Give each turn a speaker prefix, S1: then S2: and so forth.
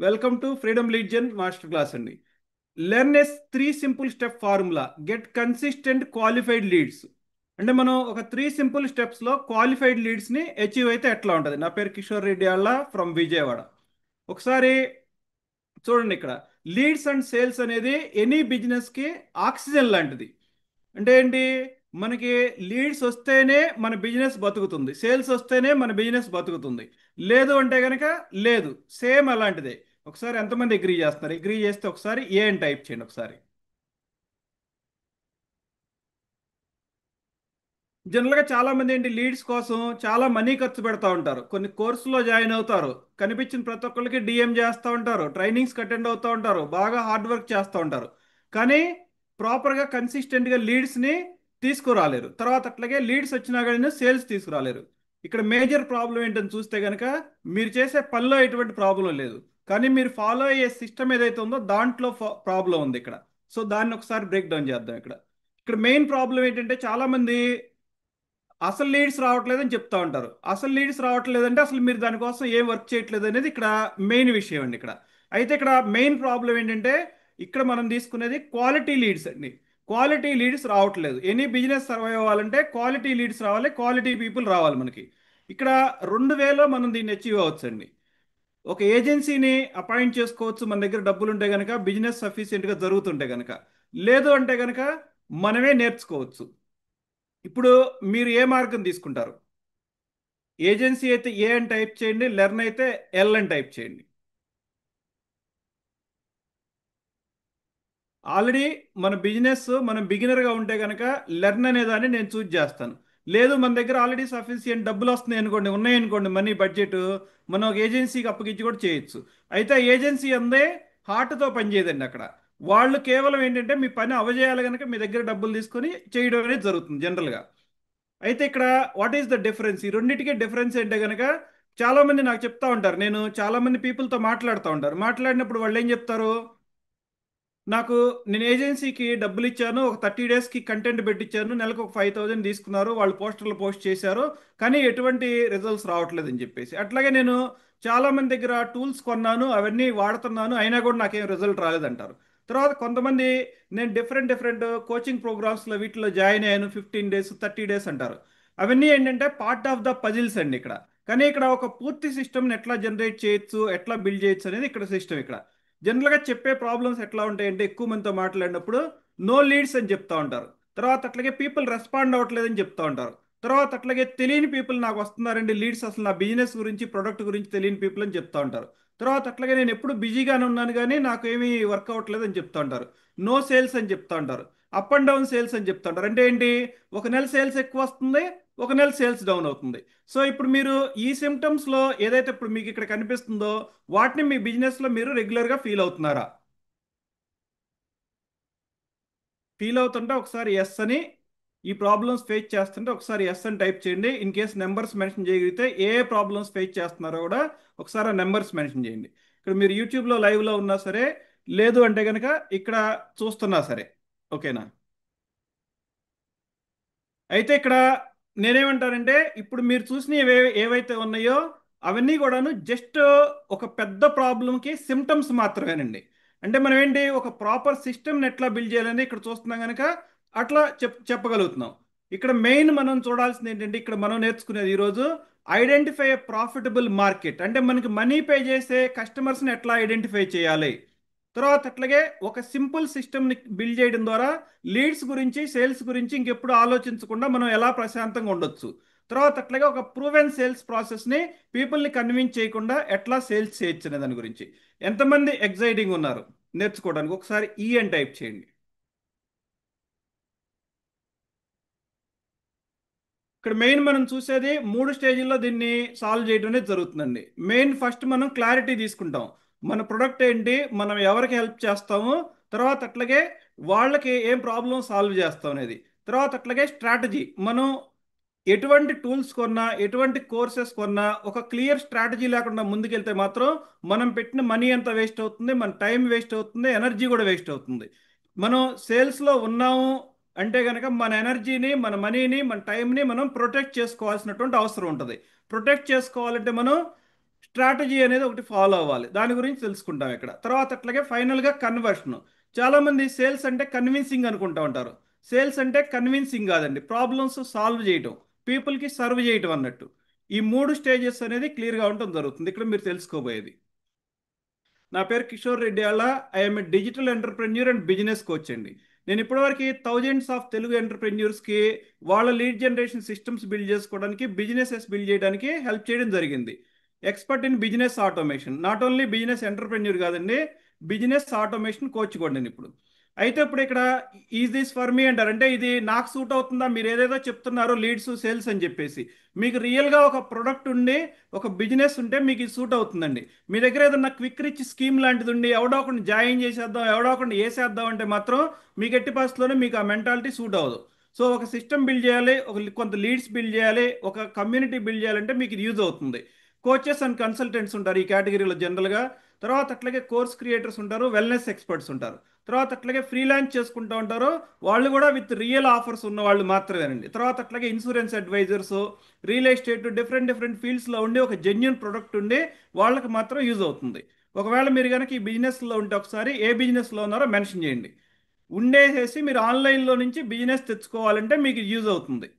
S1: Welcome to freedom legion master class అండి. Learn S 3 simple step formula get consistent qualified leads. అంటే మనం ఒక 3 simple స్టెప్స్లో qualified లీడ్స్ని అచీవ్ అయితే ఎట్లా ఉంటుంది. నా పేరు కిషోర్ రెడ్డి అళ్ళ ఫ్రమ్ విజయవాడ. ఒకసారి చూడండి, ఇక్కడ లీడ్స్ అండ్ సేల్స్ అనేది ఎనీ బిజినెస్కి ఆక్సిజన్ లాంటిది. అంటే ఏంటి, మనకి లీడ్స్ వస్తేనే మన బిజినెస్ బతుకుతుంది, సేల్స్ వస్తేనే మన బిజినెస్ బతుకుతుంది. లేదు అంటే కనుక లేదు. సేమ్ అలాంటిదే. ఒకసారి ఎంతమంది అగ్రీ చేస్తున్నారు? అగ్రీ చేస్తే ఒకసారి ఏ అని టైప్ చేయండి ఒకసారి. జనరల్గా చాలా మంది ఏంటి, లీడ్స్ కోసం చాలా మనీ ఖర్చు పెడతా ఉంటారు. కొన్ని కోర్సులో జాయిన్ అవుతారు, కనిపించిన ప్రతి ఒక్కరికి డిఎం చేస్తూ ఉంటారు, ట్రైనింగ్స్కి అటెండ్ అవుతూ ఉంటారు, బాగా హార్డ్ వర్క్ చేస్తూ ఉంటారు. కానీ ప్రాపర్గా కన్సిస్టెంట్గా లీడ్స్ని తీసుకురాలేరు. తర్వాత అట్లాగే లీడ్స్ వచ్చినా కానీ సేల్స్ తీసుకురాలేరు. ఇక్కడ మేజర్ ప్రాబ్లం ఏంటని చూస్తే కనుక, మీరు చేసే పనిలో ఎటువంటి ప్రాబ్లం లేదు, కానీ మీరు ఫాలో అయ్యే సిస్టమ్ ఏదైతే ఉందో దాంట్లో ప్రాబ్లం ఉంది ఇక్కడ. సో దాన్ని ఒకసారి బ్రేక్ డౌన్ చేద్దాం. ఇక్కడ ఇక్కడ మెయిన్ ప్రాబ్లం ఏంటంటే, చాలామంది అసలు లీడ్స్ రావట్లేదని చెప్తా ఉంటారు. అసలు లీడ్స్ రావట్లేదంటే అసలు మీరు దానికోసం ఏం వర్క్ చేయట్లేదు అనేది ఇక్కడ మెయిన్ విషయం అండి. ఇక్కడ అయితే ఇక్కడ మెయిన్ ప్రాబ్లం ఏంటంటే, ఇక్కడ మనం తీసుకునేది క్వాలిటీ లీడ్స్ అండి. క్వాలిటీ లీడ్స్ రావట్లేదు. ఎనీ బిజినెస్ సర్వైవ్ అవ్వాలంటే క్వాలిటీ లీడ్స్ రావాలి, క్వాలిటీ పీపుల్ రావాలి మనకి. ఇక్కడ 2,000 మనం దీన్ని అచీవ్ అవ్వచ్చు అండి. ఒక ఏజెన్సీని అపాయింట్ చేసుకోవచ్చు మన దగ్గర డబ్బులు ఉంటే కనుక, బిజినెస్ సఫిషియెంట్గా జరుగుతుంటే కనుక. లేదు అంటే కనుక మనమే నేర్చుకోవచ్చు. ఇప్పుడు మీరు ఏ మార్గం తీసుకుంటారు? ఏజెన్సీ అయితే ఏ అని టైప్ చేయండి, లెర్న్ అయితే ఎల్ అని టైప్ చేయండి. ఆల్రెడీ మన బిజినెస్ మనం బిగినర్గా ఉంటే కనుక లెర్న్ అనే దాన్ని నేను చూజ్ చేస్తాను. లేదు మన దగ్గర ఆల్రెడీ సఫిషియెంట్ డబ్బులు వస్తున్నాయి అనుకోండి, ఉన్నాయనుకోండి, మనీ బడ్జెట్, మనం ఒక ఏజెన్సీకి అప్పగించి కూడా చేయొచ్చు. అయితే ఆ ఏజెన్సీ అందే హార్ట్తో పనిచేయదండి. అక్కడ వాళ్ళు కేవలం ఏంటంటే మీ పని అవజేయాలి కనుక మీ దగ్గర డబ్బులు తీసుకొని చేయడం అనేది జరుగుతుంది జనరల్గా. అయితే ఇక్కడ వాట్ ఈస్ ద డిఫరెన్స్? ఈ రెండింటికి డిఫరెన్స్ ఏంటే కనుక, చాలా మంది నాకు చెప్తా ఉంటారు, నేను చాలా మంది పీపుల్తో మాట్లాడుతూ ఉంటారు. మాట్లాడినప్పుడు వాళ్ళు ఏం చెప్తారు, నాకు నేను ఏజెన్సీకి డబ్బులు ఇచ్చాను, ఒక 30 డేస్కి కంటెంట్ పెట్టించాను, నెలకు ఒక 5,000 తీసుకున్నారు, వాళ్ళు పోస్టర్లు పోస్ట్ చేశారు, కానీ ఎటువంటి రిజల్ట్స్ రావట్లేదని చెప్పేసి. అట్లాగే నేను చాలా మంది దగ్గర టూల్స్ కొన్నాను, అవన్నీ వాడుతున్నాను, అయినా కూడా నాకేం రిజల్ట్ రాలేదంటారు. తర్వాత కొంతమంది నేను డిఫరెంట్ డిఫరెంట్ కోచింగ్ ప్రోగ్రామ్స్లో వీటిలో జాయిన్ అయ్యాను, 15 డేస్ 30 డేస్ అంటారు. అవన్నీ ఏంటంటే పార్ట్ ఆఫ్ ద పజిల్స్ అండి ఇక్కడ. కానీ ఇక్కడ ఒక పూర్తి సిస్టమ్ని ఎట్లా జనరేట్ చేయొచ్చు, ఎట్లా బిల్డ్ చేయొచ్చు అనేది ఇక్కడ సిస్టమ్. ఇక్కడ జనరల్గా చెప్పే ప్రాబ్లమ్స్ ఎట్లా ఉంటాయంటే, ఎక్కువ మందితో మాట్లాడినప్పుడు నో లీడ్స్ అని చెప్తా ఉంటారు. తర్వాత అట్లాగే పీపుల్ రెస్పాండ్ అవ్వట్లేదని చెప్తా ఉంటారు. తర్వాత అట్లాగే తెలియని పీపుల్ నాకు వస్తున్నారండి లీడ్స్, అసలు నా బిజినెస్ గురించి ప్రొడక్ట్ గురించి తెలియని పీపుల్ అని చెప్తా ఉంటారు. తర్వాత అట్లాగే నేను ఎప్పుడు బిజీగానే ఉన్నాను కానీ నాకు ఏమీ వర్క్ అవ్వట్లేదు అని చెప్తా ఉంటారు. నో సేల్స్ అని చెప్తా ఉంటారు. అప్ అండ్ డౌన్ సేల్స్ అని చెప్తా ఉంటారు. అంటే ఏంటి, ఒక నెల సేల్స్ ఎక్కువ వస్తుంది, ఒక నెల సేల్స్ డౌన్ అవుతుంది. సో ఇప్పుడు మీరు ఈ సిమ్టమ్స్లో ఏదైతే ఇప్పుడు మీకు ఇక్కడ కనిపిస్తుందో వాటిని మీ బిజినెస్లో మీరు రెగ్యులర్గా ఫీల్ అవుతున్నారా? ఫీల్ అవుతుంటే ఒకసారి ఎస్ అని, ఈ ప్రాబ్లమ్స్ ఫేస్ చేస్తుంటే ఒకసారి ఎస్ అని టైప్ చేయండి. ఇన్ కేస్ నెంబర్స్ మెన్షన్ చేయగలిగితే ఏ ప్రాబ్లమ్స్ ఫేస్ చేస్తున్నారో కూడా ఒకసారి ఆ నెంబర్స్ మెన్షన్ చేయండి. ఇక్కడ మీరు యూట్యూబ్లో లైవ్లో ఉన్నా సరే, లేదు అంటే కనుక ఇక్కడ చూస్తున్నా సరే. ఓకేనా? అయితే ఇక్కడ నేనేమంటానంటే, ఇప్పుడు మీరు చూసిన ఏవైతే ఉన్నాయో అవన్నీ కూడాను జస్ట్ ఒక పెద్ద ప్రాబ్లంకి సిమ్టమ్స్ మాత్రమేనండి. అంటే మనం ఏంటి, ఒక ప్రాపర్ సిస్టమ్ని ఎట్లా బిల్డ్ చేయాలని ఇక్కడ చూస్తున్నాం కనుక అట్లా చెప్పగలుగుతున్నాం. ఇక్కడ మెయిన్ మనం చూడాల్సింది ఏంటంటే, ఇక్కడ మనం నేర్చుకునేది ఈరోజు ఐడెంటిఫై ఏ ప్రాఫిటబుల్ మార్కెట్. అంటే మనకి మనీ పే చేసే కస్టమర్స్ని ఎట్లా ఐడెంటిఫై చేయాలి. తర్వాత అట్లాగే ఒక సింపుల్ సిస్టమ్ని బిల్డ్ చేయడం ద్వారా లీడ్స్ గురించి సేల్స్ గురించి ఇంకెప్పుడు ఆలోచించకుండా మనం ఎలా ప్రశాంతంగా ఉండొచ్చు. తర్వాత అట్లాగే ఒక ప్రూవెన్ సేల్స్ ప్రాసెస్ని పీపుల్ని కన్విన్స్ చేయకుండా ఎట్లా సేల్స్ చేయొచ్చు అనే దాని గురించి. ఎంతమంది ఎగ్జైటింగ్ ఉన్నారు నేర్చుకోవడానికి? ఒకసారి ఈ అని టైప్ చేయండి. ఇక్కడ మెయిన్ మనం చూసేది 3 స్టేజ్ల్లో దీన్ని సాల్వ్ చేయడం అనేది జరుగుతుందండి. మెయిన్ ఫస్ట్ మనం క్లారిటీ తీసుకుంటాం, మన ప్రొడక్ట్ ఏంటి, మనం ఎవరికి హెల్ప్ చేస్తాము, తర్వాత అట్లాగే వాళ్ళకి ఏం ప్రాబ్లం సాల్వ్ చేస్తాం అనేది. తర్వాత అట్లాగే స్ట్రాటజీ, మనం ఎటువంటి టూల్స్ కొన్నా ఎటువంటి కోర్సెస్ కొన్నా ఒక క్లియర్ స్ట్రాటజీ లేకుండా ముందుకెళ్తే మాత్రం మనం పెట్టిన మనీ అంతా వేస్ట్ అవుతుంది, మన టైం వేస్ట్ అవుతుంది, ఎనర్జీ కూడా వేస్ట్ అవుతుంది. మనం సేల్స్లో ఉన్నాము అంటే కనుక మన ఎనర్జీని, మన మనీని, మన టైంని మనం ప్రొటెక్ట్ చేసుకోవాల్సినటువంటి అవసరం ఉంటుంది. ప్రొటెక్ట్ చేసుకోవాలంటే మనం స్ట్రాటజీ అనేది ఒకటి ఫాలో అవ్వాలి. దాని గురించి తెలుసుకుంటాం ఇక్కడ. తర్వాత అట్లాగే ఫైనల్గా కన్వర్షన్. చాలామంది సేల్స్ అంటే కన్విన్సింగ్ అనుకుంటా ఉంటారు. సేల్స్ అంటే కన్విన్సింగ్ కాదండి, ప్రాబ్లమ్స్ సాల్వ్ చేయటం, పీపుల్కి సర్వ్ చేయటం అన్నట్టు. ఈ మూడు స్టేజెస్ అనేది క్లియర్గా ఉండటం జరుగుతుంది ఇక్కడ మీరు తెలుసుకోబోయేది. నా పేరు కిషోర్ రెడ్డి అలా. I'm a digital entrepreneur and business coach అండి. నేను ఇప్పటివరకు థౌజండ్స్ ఆఫ్ తెలుగు ఎంటర్ప్రెన్యూర్స్కి వాళ్ళ లీడ్ జనరేషన్ సిస్టమ్స్ బిల్డ్ చేసుకోవడానికి, బిజినెసెస్ బిల్డ్ చేయడానికి హెల్ప్ చేయడం జరిగింది. Expert in business automation, not only business entrepreneur కాదండి, బిజినెస్ ఆటోమేషన్ కోచ్ కూడా నేను ఇప్పుడు. అయితే ఇప్పుడు ఇక్కడ ఈజ్ దిస్ ఫర్ మీ అంటారు, అంటే ఇది నాకు సూట్ అవుతుందా? మీరు ఏదేదో చెప్తున్నారో లీడ్స్ సేల్స్ అని చెప్పేసి, మీకు రియల్గా ఒక ప్రొడక్ట్ ఉండి ఒక బిజినెస్ ఉంటే మీకు ఇది సూట్ అవుతుందండి. మీ దగ్గర ఏదన్నా క్విక్ రిచ్ స్కీమ్ లాంటిది ఉండి ఎవడో ఒకరిని జాయిన్ చేసేద్దాం, ఎవడో ఒకరిని వేసేద్దాం అంటే మాత్రం మీకు ఎట్టి పరిస్థితుల్లోనే మీకు ఆ మెంటాలిటీ సూట్ అవ్వదు. సో ఒక సిస్టమ్ బిల్డ్ చేయాలి, కొంత లీడ్స్ బిల్డ్ చేయాలి, ఒక కమ్యూనిటీ బిల్డ్ చేయాలంటే మీకు ఇది యూజ్ అవుతుంది. కోచెస్ అండ్ కన్సల్టెంట్స్ ఉంటారు ఈ కేటగిరీలో జనరల్గా. తర్వాత అట్లాగే కోర్స్ క్రియేటర్స్ ఉంటారు, వెల్నెస్ ఎక్స్పర్ట్స్ ఉంటారు. తర్వాత అట్లాగే ఫ్రీలాన్స్ చేసుకుంటూ ఉంటారు, వాళ్ళు కూడా విత్ రియల్ ఆఫర్స్ ఉన్న వాళ్ళు మాత్రమేనండి. తర్వాత అట్లాగే insurance advisors, real estate, different different ఫీల్డ్స్లో ఉండి ఒక జెన్యున్ ప్రొడక్ట్ ఉండి వాళ్ళకి మాత్రం యూజ్ అవుతుంది. ఒకవేళ మీరు కనుక ఈ బిజినెస్లో ఉంటే ఒకసారి ఏ బిజినెస్లో ఉన్నారో మెన్షన్ చేయండి. ఉండేసేసి మీరు ఆన్లైన్లో నుంచి బిజినెస్ తెచ్చుకోవాలంటే మీకు యూజ్ అవుతుంది.